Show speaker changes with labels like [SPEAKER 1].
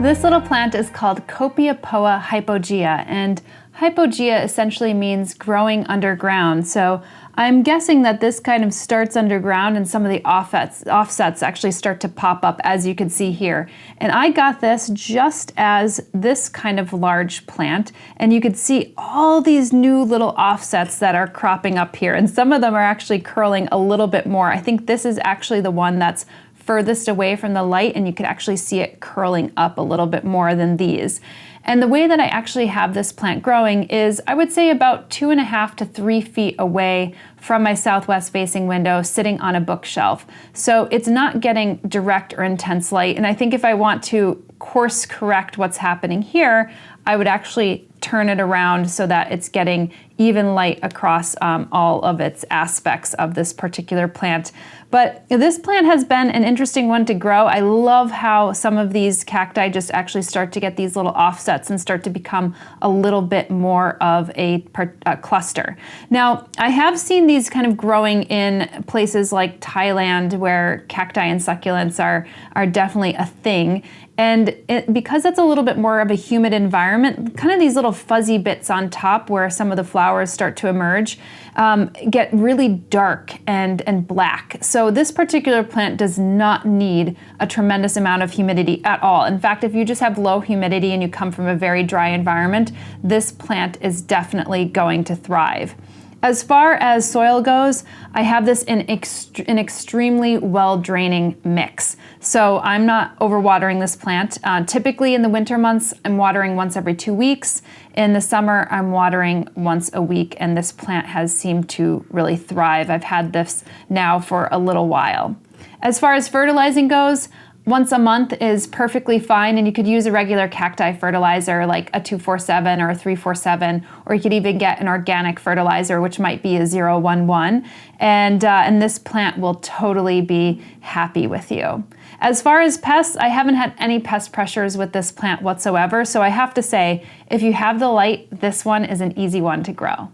[SPEAKER 1] This little plant is called Copiapoa hypogaea, and hypogaea essentially means growing underground. So I'm guessing that this kind of starts underground and some of the offsets actually start to pop up, as you can see here. And I got this just as this kind of large plant, and you could see all these new little offsets that are cropping up here, and some of them are actually curling a little bit more. I think this is actually the one that's furthest away from the light, and you could actually see it curling up a little bit more than these. And the way that I actually have this plant growing is, I would say, about 2.5 to 3 feet away from my southwest facing window, sitting on a bookshelf. So it's not getting direct or intense light. And I think if I want to course correct what's happening here, I would actually turn it around so that it's getting even light across all of its aspects of this particular plant. But this plant has been an interesting one to grow. I love how some of these cacti just actually start to get these little offsets and start to become a little bit more of a cluster. Now, I have seen these kind of growing in places like Thailand, where cacti and succulents are definitely a thing. And because it's a little bit more of a humid environment, kind of these little fuzzy bits on top where some of the flowers start to emerge get really dark and black. So this particular plant does not need a tremendous amount of humidity at all. In fact, if you just have low humidity and you come from a very dry environment, this plant is definitely going to thrive. As far as soil goes, I have this in an extremely well-draining mix. So I'm not overwatering this plant. Typically in the winter months, I'm watering once every 2 weeks. In the summer, I'm watering once a week, and this plant has seemed to really thrive. I've had this now for a little while. As far as fertilizing goes, once a month is perfectly fine, and you could use a regular cacti fertilizer like a 2,4,7 or a 3,4,7, or you could even get an organic fertilizer, which might be a 0,11, and this plant will totally be happy with you. As far as pests, I haven't had any pest pressures with this plant whatsoever, so I have to say, if you have the light, this one is an easy one to grow.